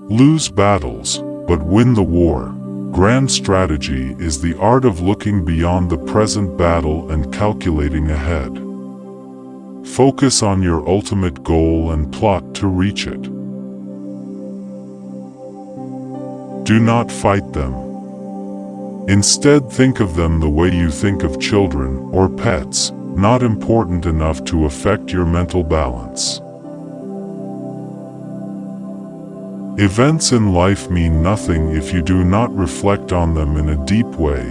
Lose battles, but win the war. Grand strategy is the art of looking beyond the present battle and calculating ahead. Focus on your ultimate goal and plot to reach it. Do not fight them. Instead, think of them the way you think of children or pets, not important enough to affect your mental balance. Events in life mean nothing if you do not reflect on them in a deep way,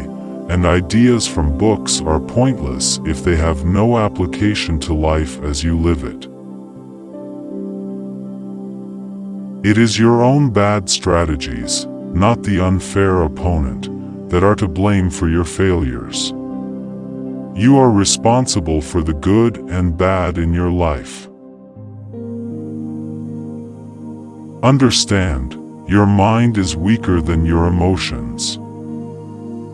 and ideas from books are pointless if they have no application to life as you live it. It is your own bad strategies, not the unfair opponent, that are to blame for your failures. You are responsible for the good and bad in your life. Understand, your mind is weaker than your emotions.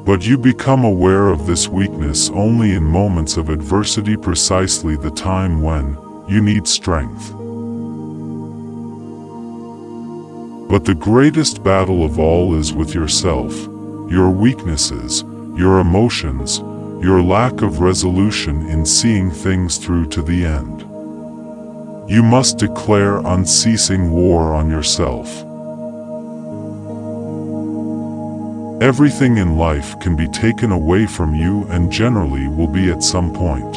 But you become aware of this weakness only in moments of adversity, precisely the time when you need strength. But the greatest battle of all is with yourself, your weaknesses, your emotions, your lack of resolution in seeing things through to the end. You must declare unceasing war on yourself. Everything in life can be taken away from you and generally will be at some point.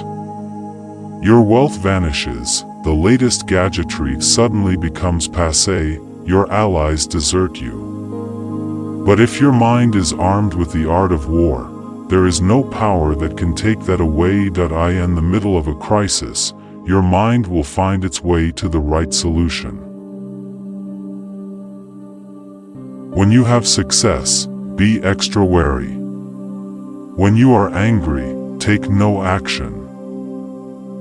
Your wealth vanishes, the latest gadgetry suddenly becomes passé, your allies desert you. But if your mind is armed with the art of war, there is no power that can take that away. In the middle of a crisis, your mind will find its way to the right solution. When you have success, be extra wary. When you are angry, take no action.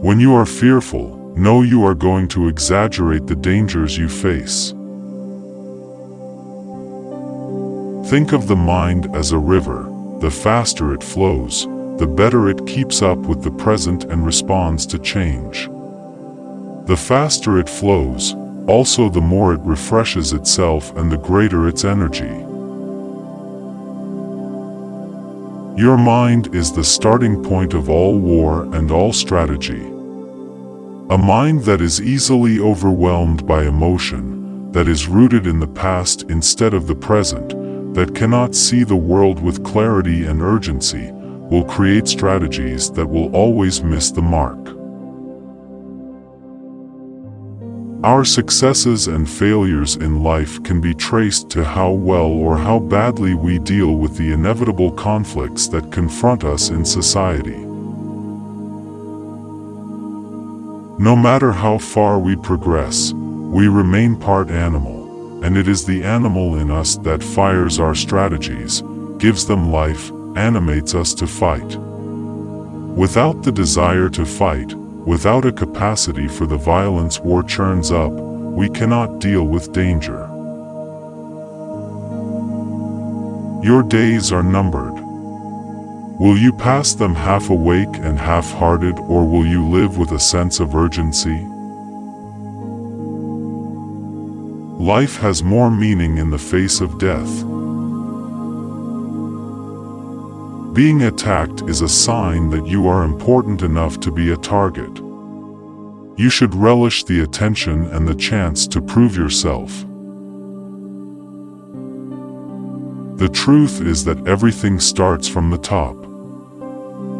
When you are fearful, know you are going to exaggerate the dangers you face. Think of the mind as a river. The faster it flows, the better it keeps up with the present and responds to change. The faster it flows, also the more it refreshes itself and the greater its energy. Your mind is the starting point of all war and all strategy. A mind that is easily overwhelmed by emotion, that is rooted in the past instead of the present, that cannot see the world with clarity and urgency, will create strategies that will always miss the mark. Our successes and failures in life can be traced to how well or how badly we deal with the inevitable conflicts that confront us in society. No matter how far we progress, we remain part animal. And it is the animal in us that fires our strategies, gives them life, animates us to fight. Without the desire to fight, without a capacity for the violence war churns up, we cannot deal with danger. Your days are numbered. Will you pass them half awake and half-hearted, or will you live with a sense of urgency? Life has more meaning in the face of death. Being attacked is a sign that you are important enough to be a target. You should relish the attention and the chance to prove yourself. The truth is that everything starts from the top.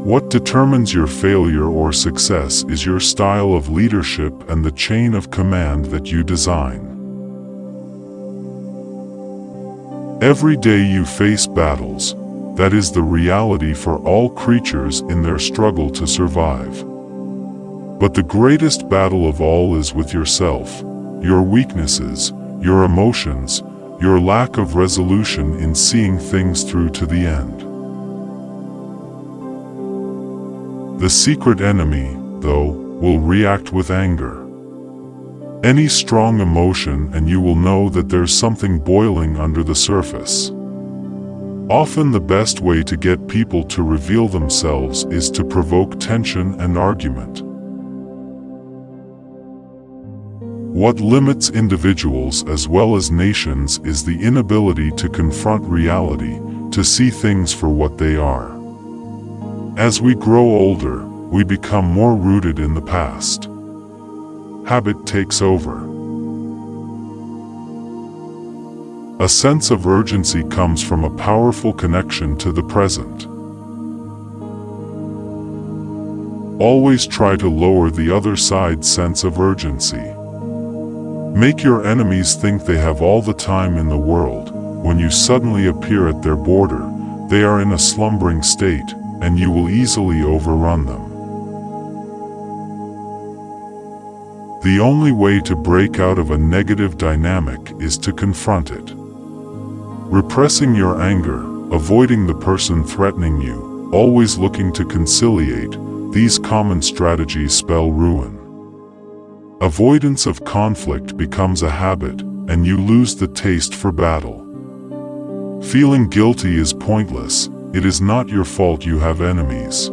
What determines your failure or success is your style of leadership and the chain of command that you design. Every day you face battles. That is the reality for all creatures in their struggle to survive. But the greatest battle of all is with yourself, your weaknesses, your emotions, your lack of resolution in seeing things through to the end. The secret enemy, though, will react with anger. Any strong emotion and you will know that there's something boiling under the surface. Often the best way to get people to reveal themselves is to provoke tension and argument. What limits individuals as well as nations is the inability to confront reality, to see things for what they are. As we grow older, we become more rooted in the past. Habit takes over. A sense of urgency comes from a powerful connection to the present. Always try to lower the other side's sense of urgency. Make your enemies think they have all the time in the world. When you suddenly appear at their border, they are in a slumbering state, and you will easily overrun them. The only way to break out of a negative dynamic is to confront it. Repressing your anger, avoiding the person threatening you, always looking to conciliate, these common strategies spell ruin. Avoidance of conflict becomes a habit, and you lose the taste for battle. Feeling guilty is pointless. It is not your fault you have enemies.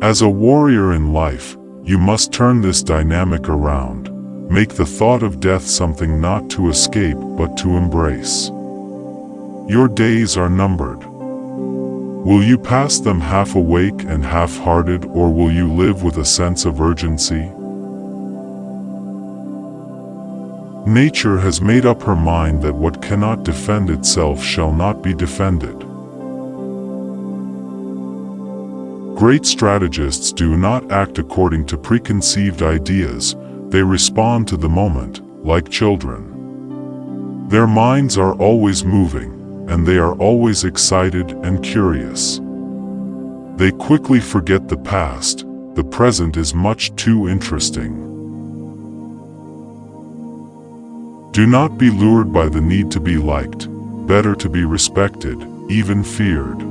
As a warrior in life, you must turn this dynamic around. Make the thought of death something not to escape but to embrace. Your days are numbered. Will you pass them half awake and half-hearted, or will you live with a sense of urgency? Nature has made up her mind that what cannot defend itself shall not be defended. Great strategists do not act according to preconceived ideas, they respond to the moment, like children. Their minds are always moving, and they are always excited and curious. They quickly forget the past. The present is much too interesting. Do not be lured by the need to be liked. Better to be respected, even feared.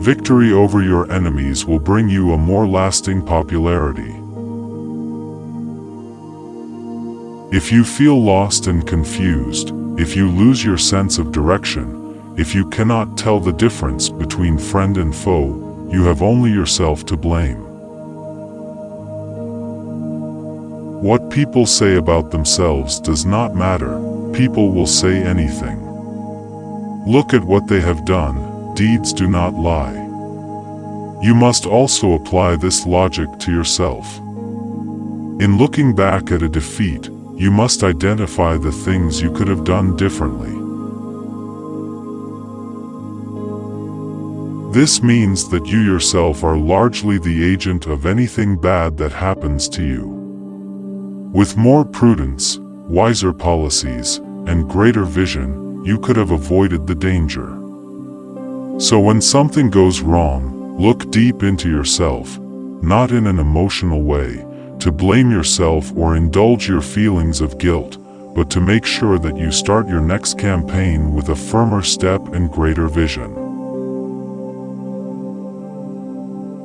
Victory over your enemies will bring you a more lasting popularity. If you feel lost and confused, if you lose your sense of direction, if you cannot tell the difference between friend and foe, you have only yourself to blame. What people say about themselves does not matter. People will say anything. Look at what they have done. Deeds do not lie. You must also apply this logic to yourself. In looking back at a defeat, you must identify the things you could have done differently. This means that you yourself are largely the agent of anything bad that happens to you. With more prudence, wiser policies, and greater vision, you could have avoided the danger. So when something goes wrong, look deep into yourself, not in an emotional way, to blame yourself or indulge your feelings of guilt, but to make sure that you start your next campaign with a firmer step and greater vision.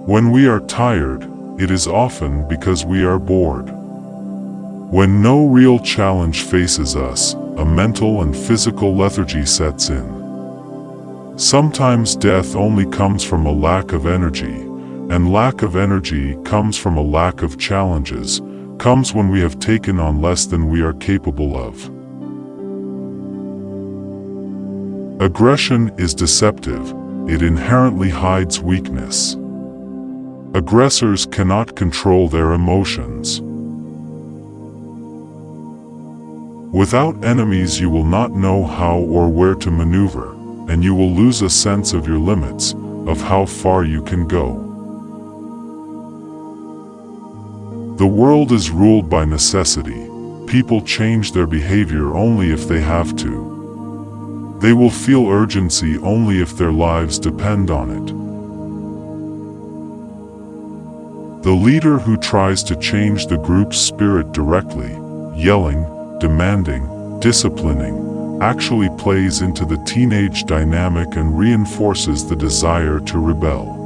When we are tired, it is often because we are bored. When no real challenge faces us, a mental and physical lethargy sets in. Sometimes death only comes from a lack of energy, and lack of energy comes from a lack of challenges, comes when we have taken on less than we are capable of. Aggression is deceptive. It inherently hides weakness. Aggressors cannot control their emotions. Without enemies, you will not know how or where to maneuver, and you will lose a sense of your limits, of how far you can go. The world is ruled by necessity. People change their behavior only if they have to. They will feel urgency only if their lives depend on it. The leader who tries to change the group's spirit directly, yelling, demanding, disciplining, actually plays into the teenage dynamic and reinforces the desire to rebel.